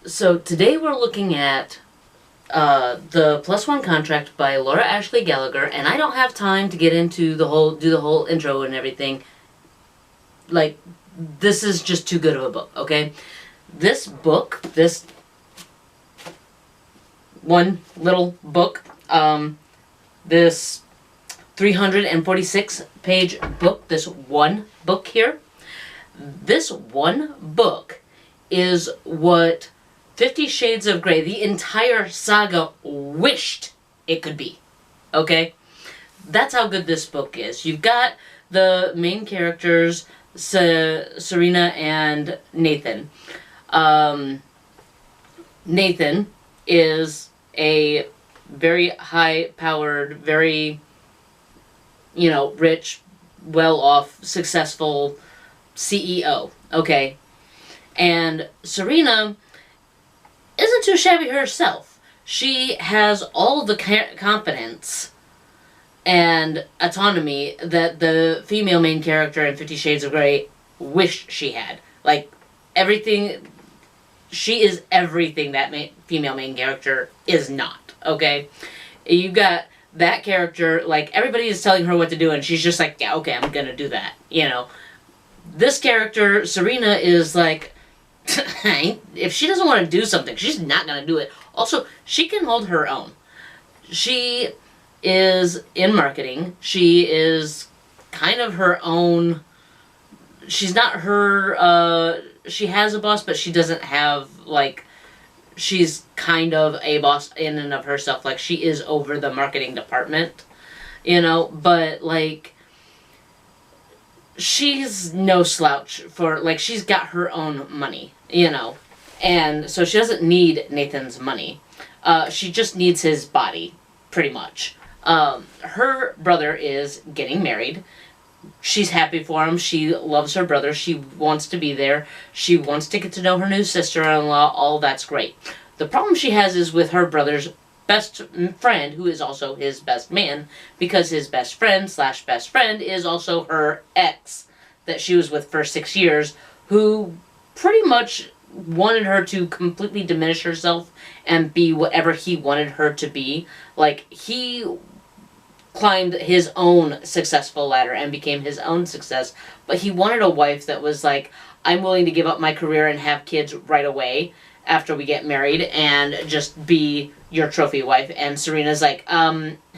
So today we're looking at the Plus One Contract by Laura Ashley Gallagher, and I don't have time to get into do the whole intro and everything. Like, this is just too good of a book, okay? This book, this one little book, this 346 page book, this one book here, this one book is what 50 Shades of Grey, the entire saga, wished it could be. Okay? That's how good this book is. You've got the main characters, Serena and Nathan. Nathan is a very high-powered, very, rich, well-off, successful CEO. Okay? And Serena isn't too shabby herself. She has all the confidence and autonomy that the female main character in 50 Shades of Grey wished she had. Like, everything... She is everything that female main character is not, okay? You got that character, like, everybody is telling her what to do, and she's just like, yeah, okay, I'm gonna do that, This character, Serena, is like... if she doesn't want to do something, she's not going to do it. Also, she can hold her own. She is in marketing. She is kind of her own... She's not her... she has a boss, but she doesn't have, like... She's kind of a boss in and of herself. Like, she is over the marketing department. But, like... She's no slouch for, like, she's got her own money, and so she doesn't need Nathan's money. She just needs his body, pretty much. Her brother is getting married. She's happy for him. She loves her brother. She wants to be there. She wants to get to know her new sister-in-law. All that's great. The problem she has is with her brother's best friend, who is also his best man, because his best friend / best friend is also her ex that she was with for 6 years, who pretty much wanted her to completely diminish herself and be whatever he wanted her to be. Like, he climbed his own successful ladder and became his own success, but he wanted a wife that was like, I'm willing to give up my career and have kids right away after we get married and just be your trophy wife. And Serena's like,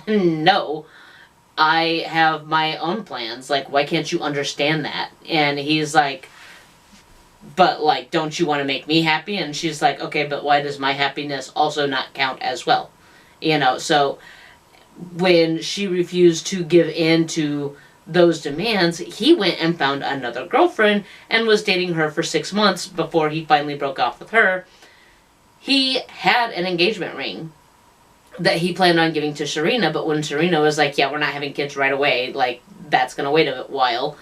no, I have my own plans. Like, why can't you understand that? And he's like, but, like, don't you want to make me happy? And she's like, okay, but why does my happiness also not count as well? So when she refused to give in to those demands, he went and found another girlfriend and was dating her for 6 months before he finally broke off with her. He had an engagement ring that he planned on giving to Serena, but when Serena was like, yeah, we're not having kids right away, like, that's going to wait a while,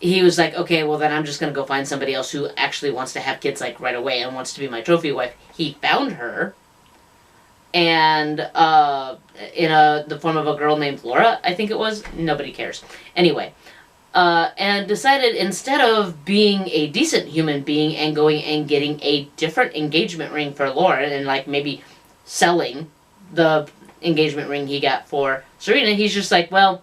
he was like, okay, well, then I'm just going to go find somebody else who actually wants to have kids, like, right away and wants to be my trophy wife. He found her, and in the form of a girl named Laura, I think it was. Nobody cares. Anyway, and decided instead of being a decent human being and going and getting a different engagement ring for Laura and, like, maybe selling the engagement ring he got for Serena, he's just like, well,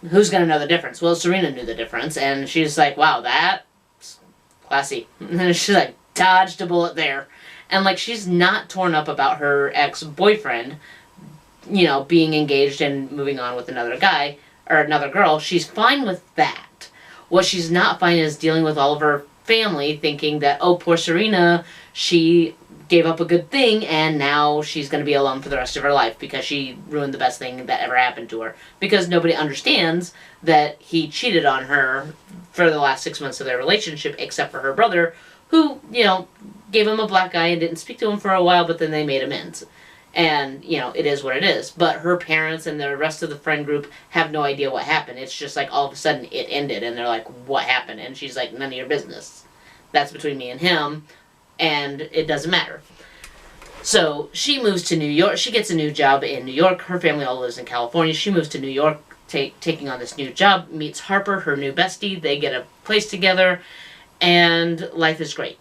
who's going to know the difference? Well, Serena knew the difference, and she's like, wow, that's classy. And she's like, dodged a bullet there. And, like, she's not torn up about her ex-boyfriend, being engaged and moving on with another guy, or another girl. She's fine with that. What she's not fine is dealing with all of her family thinking that, oh, poor Serena, she gave up a good thing and now she's going to be alone for the rest of her life because she ruined the best thing that ever happened to her. Because nobody understands that he cheated on her for the last 6 months of their relationship, except for her brother, who, gave him a black eye and didn't speak to him for a while, but then they made amends. And, it is what it is. But her parents and the rest of the friend group have no idea what happened. It's just like all of a sudden it ended and they're like, what happened? And she's like, none of your business. That's between me and him, and it doesn't matter. So she moves to New York. She gets a new job in New York. Her family all lives in California. She moves to New York, taking on this new job, meets Harper, her new bestie. They get a place together, and life is great.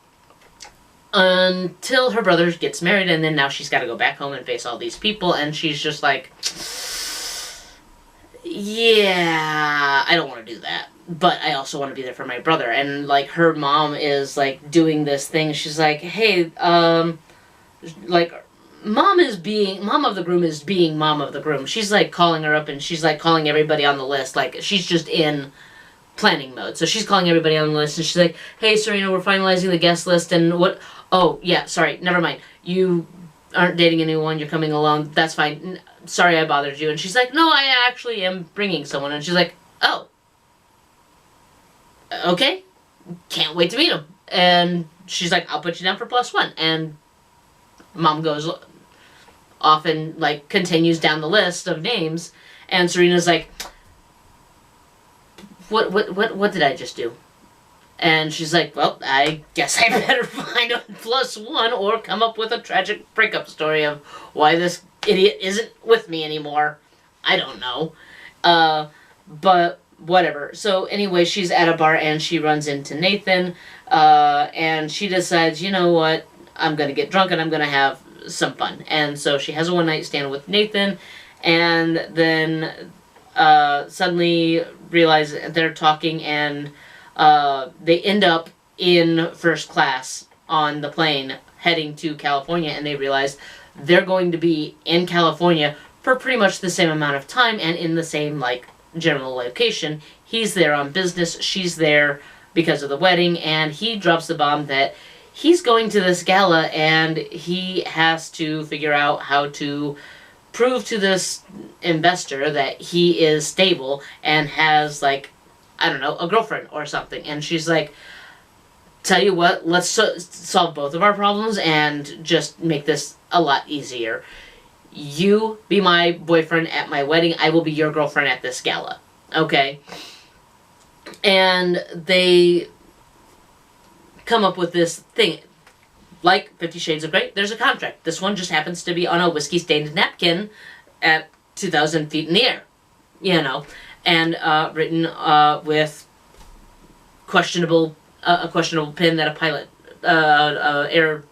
until her brother gets married, and then now she's got to go back home and face all these people, and she's just like, yeah, I don't want to do that, but I also want to be there for my brother. And like her mom is like doing this thing. She's like, hey, like mom of the groom is being mom of the groom. She's like calling her up, and she's like calling everybody on the list. Like she's just in planning mode. So she's calling everybody on the list, and she's like, hey, Serena, we're finalizing the guest list, and what? Oh, yeah, sorry, never mind. You aren't dating anyone, you're coming alone, that's fine. Sorry I bothered you. And she's like, no, I actually am bringing someone. And she's like, oh, okay, can't wait to meet him. And she's like, I'll put you down for +1. And mom goes off and, like, continues down the list of names, and Serena's like, what did I just do? And she's like, well, I guess I better find a +1 or come up with a tragic breakup story of why this idiot isn't with me anymore. I don't know. But whatever. So anyway, she's at a bar and she runs into Nathan, and she decides, you know what, I'm going to get drunk and I'm going to have some fun. And so she has a one-night stand with Nathan, and then suddenly realize they're talking, and they end up in first class on the plane heading to California, and they realize they're going to be in California for pretty much the same amount of time and in the same, like, general location. He's there on business, she's there because of the wedding, and he drops the bomb that he's going to this gala and he has to figure out how to prove to this investor that he is stable and has, like, I don't know, a girlfriend or something. And she's like, tell you what, let's solve both of our problems and just make this a lot easier. You be my boyfriend at my wedding, I will be your girlfriend at this gala. Okay? And they come up with this thing. Like 50 Shades of Grey, there's a contract. This one just happens to be on a whiskey-stained napkin at 2,000 feet in the air. You know? And written with questionable a questionable pin that a pilot, air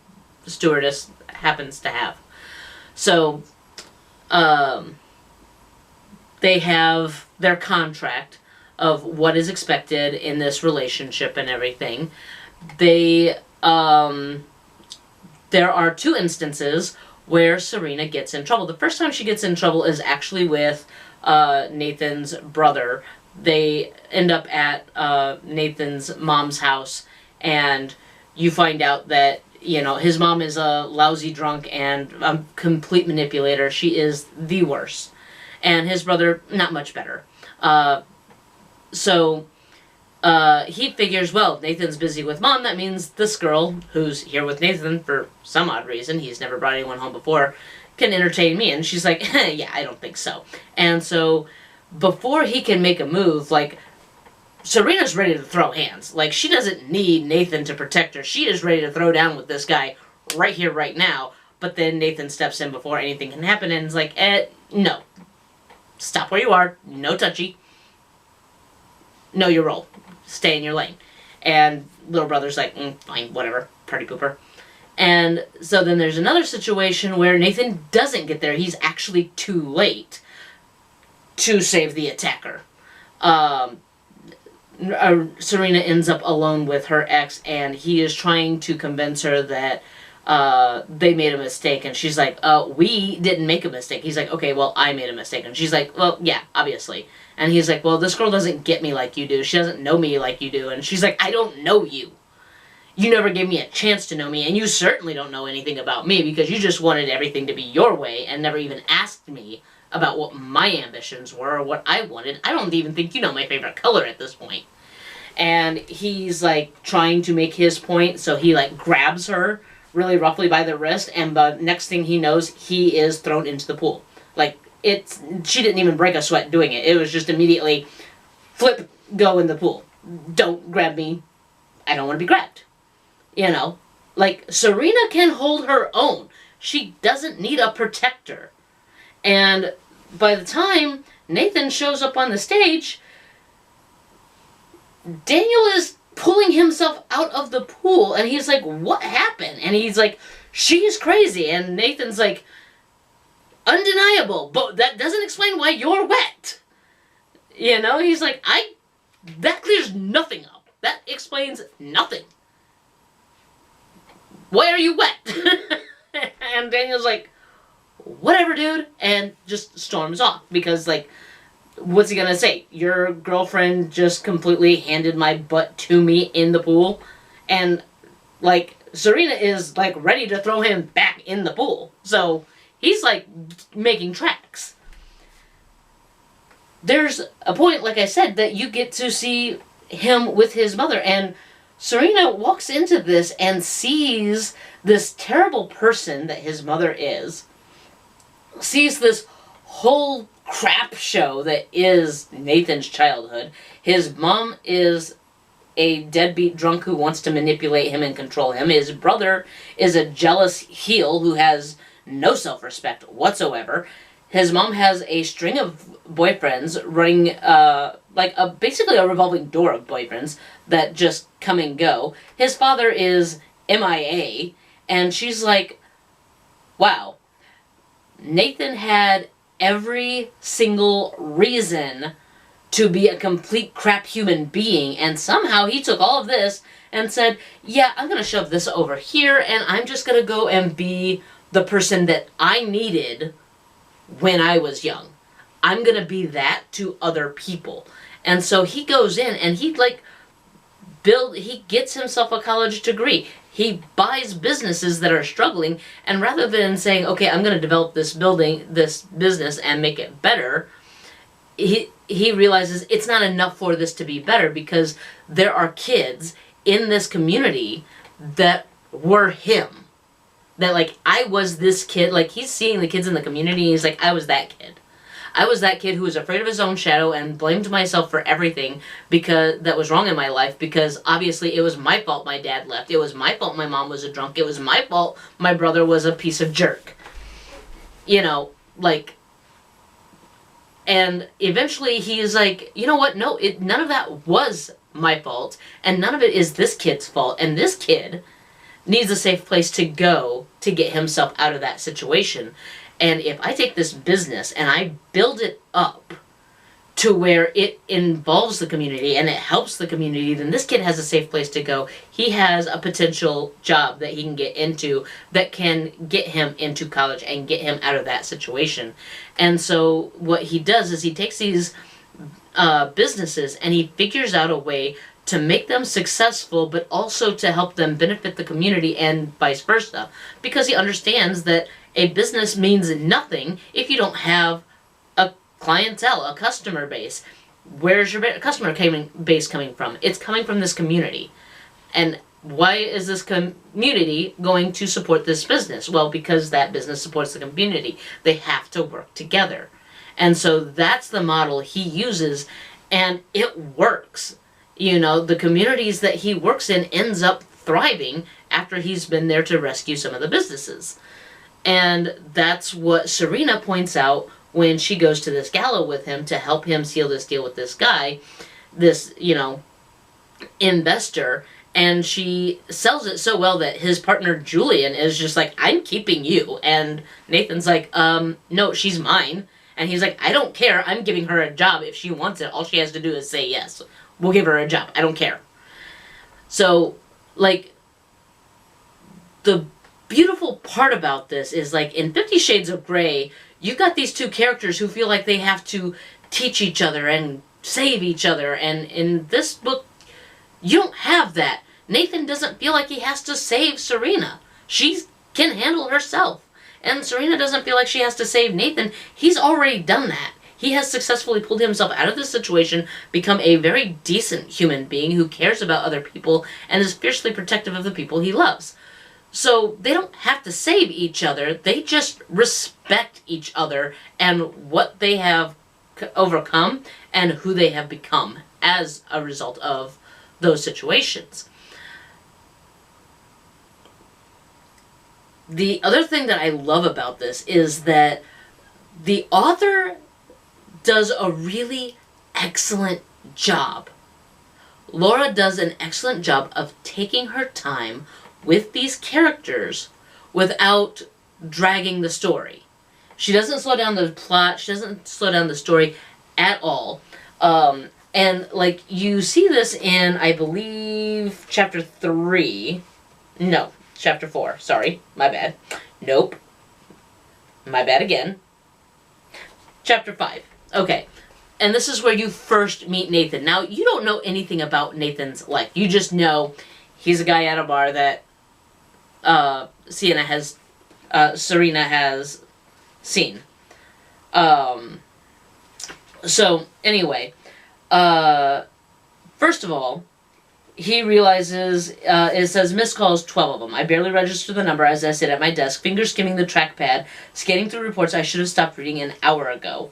stewardess happens to have. So they have their contract of what is expected in this relationship and everything. They there are 2 instances where Serena gets in trouble. The first time she gets in trouble is actually with Nathan's brother. They end up at Nathan's mom's house, and you find out that, you know, his mom is a lousy drunk and a complete manipulator. She is the worst. And his brother, not much better. So he figures, well, Nathan's busy with mom, that means this girl, who's here with Nathan for some odd reason, he's never brought anyone home before, can entertain me. And she's like, yeah, I don't think so. And so before he can make a move, like, Serena's ready to throw hands. Like, she doesn't need Nathan to protect her. She is ready to throw down with this guy right here, right now. But then Nathan steps in before anything can happen and is like, no. Stop where you are. No touchy. Know your role. Stay in your lane. And little brother's like, fine, whatever. Party pooper. And so then there's another situation where Nathan doesn't get there. He's actually too late to save the attacker. Serena ends up alone with her ex, and he is trying to convince her that they made a mistake. And she's like, we didn't make a mistake. He's like, okay, well, I made a mistake. And she's like, well, yeah, obviously. And he's like, well, this girl doesn't get me like you do. She doesn't know me like you do. And she's like, I don't know you. You never gave me a chance to know me, and you certainly don't know anything about me because you just wanted everything to be your way and never even asked me about what my ambitions were or what I wanted. I don't even think you know my favorite color at this point. And he's, like, trying to make his point, so he, like, grabs her really roughly by the wrist, and the next thing he knows, he is thrown into the pool. Like, she didn't even break a sweat doing it. It was just immediately, flip, go in the pool. Don't grab me. I don't want to be grabbed. You know? Like, Serena can hold her own. She doesn't need a protector. And by the time Nathan shows up on the stage, Daniel is pulling himself out of the pool, and he's like, what happened? And he's like, she's crazy. And Nathan's like, undeniable, but that doesn't explain why you're wet. You know, he's like, that clears nothing up. That explains nothing. Why are you wet? And Daniel's like, whatever, dude, and just storms off, because, like, what's he gonna say? Your girlfriend just completely handed my butt to me in the pool, and, like, Serena is, like, ready to throw him back in the pool. So he's, like, making tracks. There's a point, like I said, that you get to see him with his mother, and Serena walks into this and sees this terrible person that his mother is, sees this whole crap show that is Nathan's childhood. His mom is a deadbeat drunk who wants to manipulate him and control him. His brother is a jealous heel who has no self-respect whatsoever. His mom has a string of boyfriends running, basically a revolving door of boyfriends that just come and go. His father is MIA, and she's like, wow, Nathan had every single reason to be a complete crap human being, and somehow he took all of this and said, yeah, I'm going to shove this over here, and I'm just going to go and be the person that I needed when I was young. I'm going to be that to other people. And so he goes in and he gets himself a college degree. He buys businesses that are struggling, and rather than saying, okay, I'm going to develop this business and make it better, he realizes it's not enough for this to be better, because there are kids in this community that were him. That, like, I was this kid. Like, he's seeing the kids in the community, and he's like, I was that kid. I was that kid who was afraid of his own shadow and blamed myself for everything because that was wrong in my life, because obviously it was my fault my dad left. It was my fault my mom was a drunk. It was my fault my brother was a piece of jerk. You know, like... And eventually he's like, you know what? No, none of that was my fault, and none of it is this kid's fault, and this kid needs a safe place to go to get himself out of that situation. And if I take this business and I build it up to where it involves the community and it helps the community, then this kid has a safe place to go. He has a potential job that he can get into that can get him into college and get him out of that situation. And so what he does is he takes these businesses and he figures out a way to make them successful, but also to help them benefit the community and vice versa. Because he understands that a business means nothing if you don't have a clientele, a customer base. Where's your customer base coming from? It's coming from this community. And why is this community going to support this business? Well, because that business supports the community. They have to work together. And so that's the model he uses, and it works. You know, the communities that he works in ends up thriving after he's been there to rescue some of the businesses. And that's what Serena points out when she goes to this gala with him to help him seal this deal with this guy, this, you know, investor. And she sells it so well that his partner Julian is just like, I'm keeping you. And Nathan's like, no, she's mine. And he's like, I don't care. I'm giving her a job. If she wants it, all she has to do is say yes. We'll give her a job. I don't care. So, like, the beautiful part about this is, like, in 50 Shades of Grey, you've got these two characters who feel like they have to teach each other and save each other. And in this book, you don't have that. Nathan doesn't feel like he has to save Serena. She can handle herself. And Serena doesn't feel like she has to save Nathan. He's already done that. He has successfully pulled himself out of this situation, become a very decent human being who cares about other people and is fiercely protective of the people he loves. So they don't have to save each other. They just respect each other and what they have overcome and who they have become as a result of those situations. The other thing that I love about this is that the author does a really excellent job Laura does an excellent job of taking her time with these characters without dragging the story. She doesn't slow down the plot. She doesn't slow down the story at all. And, like, you see this in, I believe, chapter 3. No, chapter 4. Sorry, my bad. Nope. My bad again. Chapter 5. Okay. And this is where you first meet Nathan. Now, you don't know anything about Nathan's life. You just know he's a guy at a bar that Serena has seen. So, anyway, first of all, he realizes, it says missed calls, 12 of them. I barely register the number as I sit at my desk, fingers skimming the trackpad, scanning through reports I should have stopped reading an hour ago.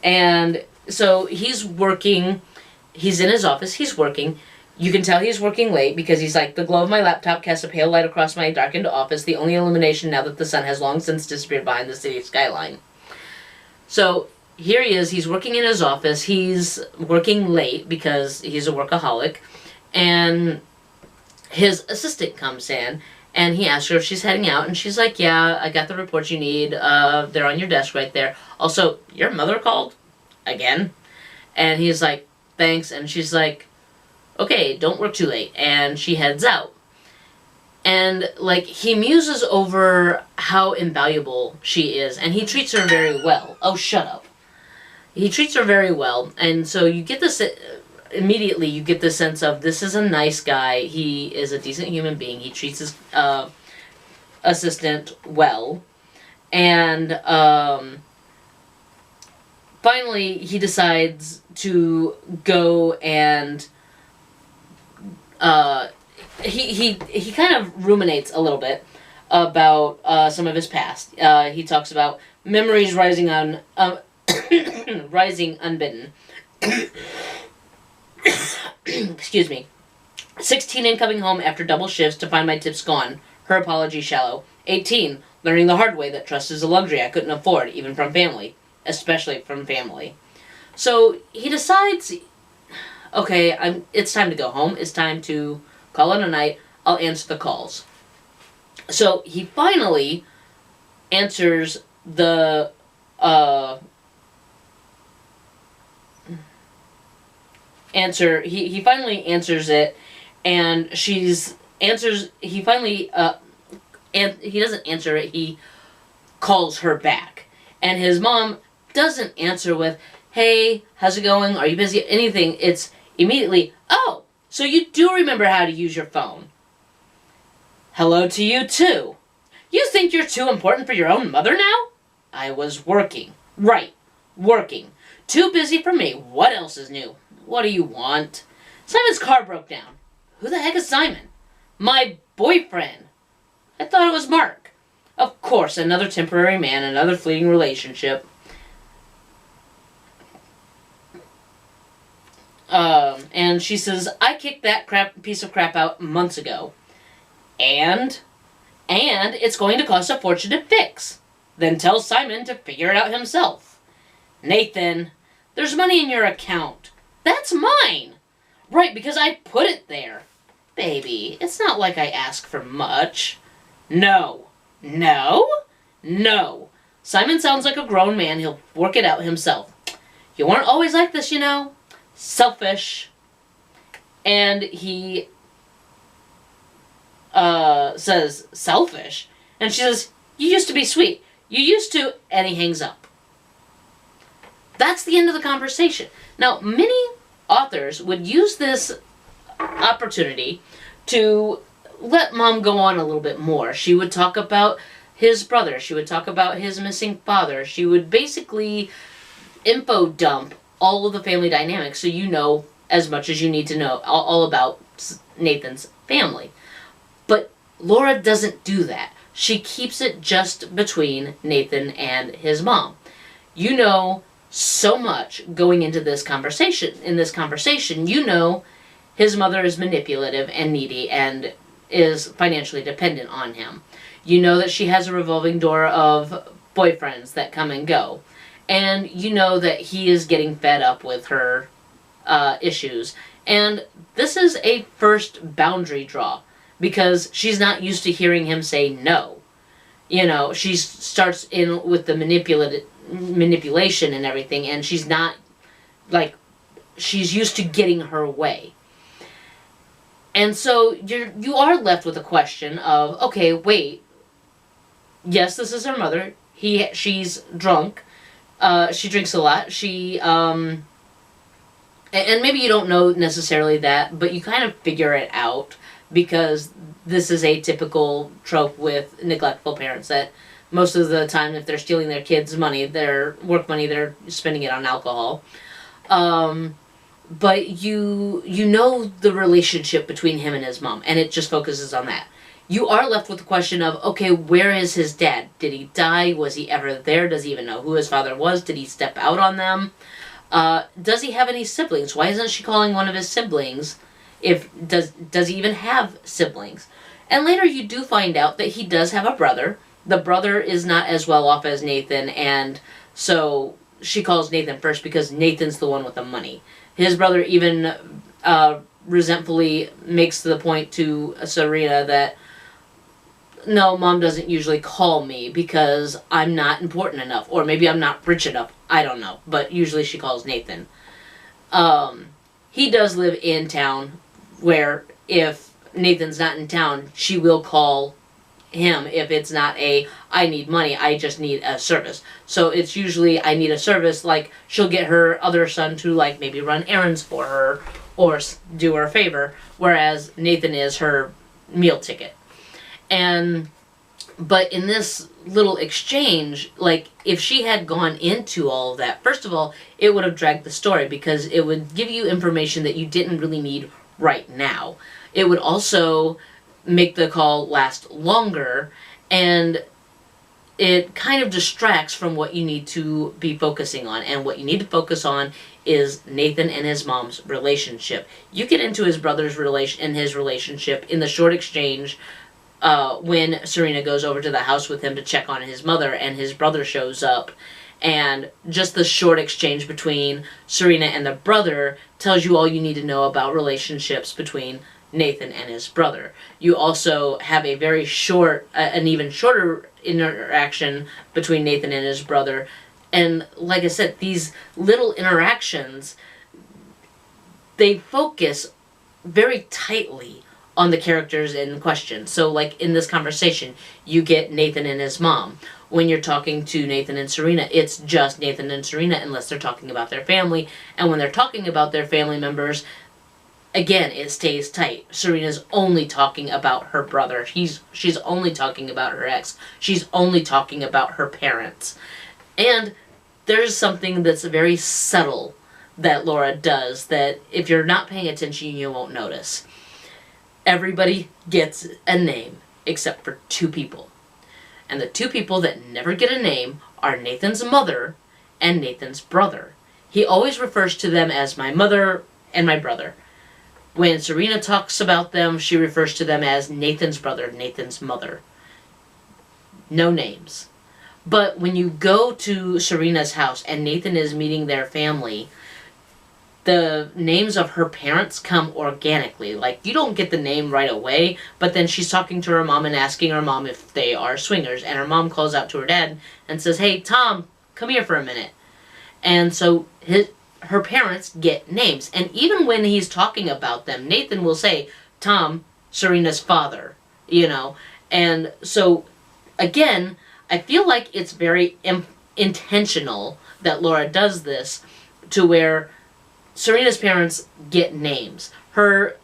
And so he's working, he's in his office, he's working. You can tell he's working late because he's like, the glow of my laptop casts a pale light across my darkened office, the only illumination now that the sun has long since disappeared behind the city skyline. So here he is, he's working in his office, he's working late because he's a workaholic, and his assistant comes in, and he asks her if she's heading out, and she's like, yeah, I got the reports you need, they're on your desk right there. Also, your mother called? Again? And he's like, thanks, and she's like, okay, don't work too late, and she heads out. And, like, he muses over how invaluable she is, and he treats her very well. Oh, shut up. He treats her very well, and so you get this, immediately you get the sense of, this is a nice guy, he is a decent human being, he treats his assistant well, and finally he decides to go and he kind of ruminates a little bit about some of his past. He talks about memories rising on rising unbidden. Excuse me. 16, in coming home after double shifts to find my tips gone. Her apology shallow. 18, learning the hard way that trust is a luxury I couldn't afford, even from family. Especially from family. So he decides, okay, it's time to go home. It's time to call it a night. I'll answer the calls. So he finally answers the he finally answers it, and he doesn't answer it, he calls her back. And his mom doesn't answer with, hey, how's it going? Are you busy? Anything. It's immediately, oh, so you do remember how to use your phone. Hello to you, too. You think you're too important for your own mother now? I was working. Right. Working. Too busy for me. What else is new? What do you want? Simon's car broke down. Who the heck is Simon? My boyfriend. I thought it was Mark. Of course, another temporary man, another fleeting relationship. And she says, I kicked that piece of crap out months ago. And it's going to cost a fortune to fix. Then tell Simon to figure it out himself. Nathan, there's money in your account. That's mine. Right, because I put it there. Baby, it's not like I ask for much. No. No? No. Simon sounds like a grown man. He'll work it out himself. You weren't always like this, you know. Selfish. And he says, selfish? And she says, you used to be sweet. You used to, and he hangs up. That's the end of the conversation. Now, many authors would use this opportunity to let Mom go on a little bit more. She would talk about his brother. She would talk about his missing father. She would basically info dump all of the family dynamics so you know as much as you need to know all about Nathan's family. But Laura doesn't do that. She keeps it just between Nathan and his mom. You know so much going into this conversation. In this conversation, you know his mother is manipulative and needy and is financially dependent on him. You know that she has a revolving door of boyfriends that come and go. And you know that he is getting fed up with her issues And this is a first boundary draw, because she's not used to hearing him say no. You know, she starts in with the manipulation and everything, and she's not, like, she's used to getting her way. And so you are left with a question of, okay, wait, yes, this is her mother. She's drunk. She drinks a lot. And maybe you don't know necessarily that, but you kind of figure it out, because this is a typical trope with neglectful parents, that most of the time, if they're stealing their kids' money, their work money, they're spending it on alcohol. But you know the relationship between him and his mom, and it just focuses on that. You are left with the question of, okay, where is his dad? Did he die? Was he ever there? Does he even know who his father was? Did he step out on them? Does he have any siblings? Why isn't she calling one of his siblings? Does he even have siblings? And later you do find out that he does have a brother. The brother is not as well off as Nathan, and so she calls Nathan first because Nathan's the one with the money. His brother even resentfully makes the point to Serena that, no, Mom doesn't usually call me because I'm not important enough, or maybe I'm not rich enough. I don't know, but usually she calls Nathan. He does live in town, where if Nathan's not in town, she will call him if it's not I need money, I just need a service. So it's usually, I need a service, like she'll get her other son to, like, maybe run errands for her or do her a favor, whereas Nathan is her meal ticket. But in this little exchange, like, if she had gone into all of that, first of all, it would have dragged the story, because it would give you information that you didn't really need right now. It would also make the call last longer, and it kind of distracts from what you need to be focusing on. And what you need to focus on is Nathan and his mom's relationship. You get into his brother's relationship in the short exchange when Serena goes over to the house with him to check on his mother, and his brother shows up. And just the short exchange between Serena and the brother tells you all you need to know about relationships between Nathan and his brother. You also have a very short, an even shorter interaction between Nathan and his brother. And like I said, these little interactions, they focus very tightly on the characters in question. So, like, in this conversation, you get Nathan and his mom. When you're talking to Nathan and Serena, it's just Nathan and Serena, unless they're talking about their family. And when they're talking about their family members, again, it stays tight. Serena's only talking about her brother. She's only talking about her ex. She's only talking about her parents. And there's something that's very subtle that Laura does that if you're not paying attention, you won't notice. Everybody gets a name except for two people. And the two people that never get a name are Nathan's mother and Nathan's brother. He always refers to them as my mother and my brother. When Serena talks about them, she refers to them as Nathan's brother, Nathan's mother. No names. But when you go to Serena's house and Nathan is meeting their family, the names of her parents come organically. Like, you don't get the name right away, but then she's talking to her mom and asking her mom if they are swingers. And her mom calls out to her dad and says, "Hey, Tom, come here for a minute." And so her parents get names. And even when he's talking about them, Nathan will say, "Tom, Serena's father," you know. And so, again, I feel like it's very intentional that Laura does this, to where Serena's parents get names. Her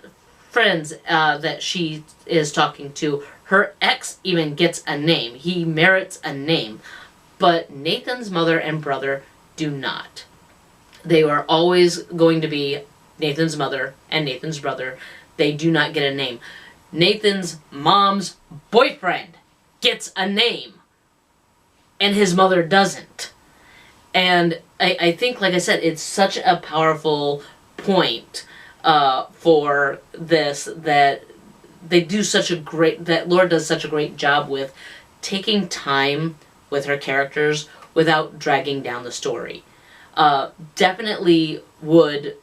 friends that she is talking to, her ex even gets a name. He merits a name. But Nathan's mother and brother do not. They are always going to be Nathan's mother and Nathan's brother. They do not get a name. Nathan's mom's boyfriend gets a name, and his mother doesn't. And I think, like I said, it's such a powerful point for this, that they do such a great, that Laura does such a great job with taking time with her characters without dragging down the story. Definitely would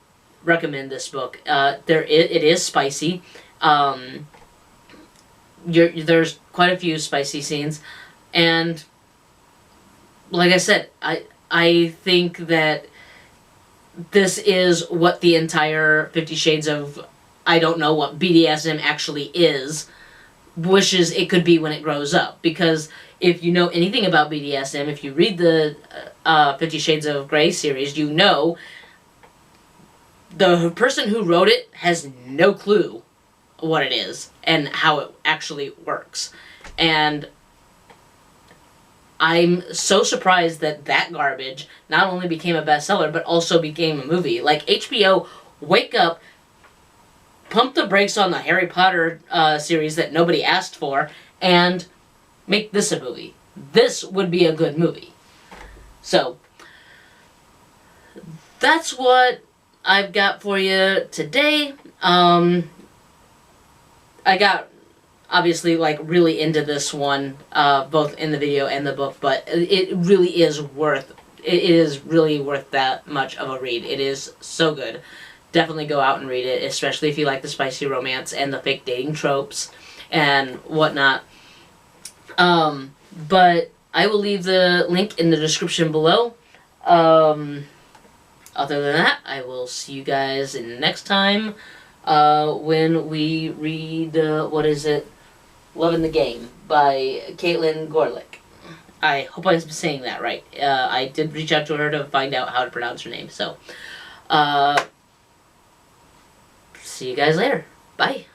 recommend this book. It is spicy. There's quite a few spicy scenes, and like I said, I think that this is what the entire 50 Shades of, I don't know what BDSM actually is, wishes it could be when it grows up. Because if you know anything about BDSM, if you read the 50 Shades of Grey series, you know the person who wrote it has no clue what it is and how it actually works. And I'm so surprised that garbage not only became a bestseller, but also became a movie. Like, HBO, wake up, pump the brakes on the Harry Potter series that nobody asked for, and make this a movie. This would be a good movie. So, that's what I've got for you today. I got obviously like really into this one, both in the video and the book, but it really is worth that much of a read. It is so good. Definitely go out and read it, especially if you like the spicy romance and the fake dating tropes and whatnot. But I will leave the link in the description below. Other than that, I will see you guys next time when we read, what is it? Love in the Game by Caitlin Gorlick. I hope I'm saying that right. I did reach out to her to find out how to pronounce her name. So, see you guys later. Bye.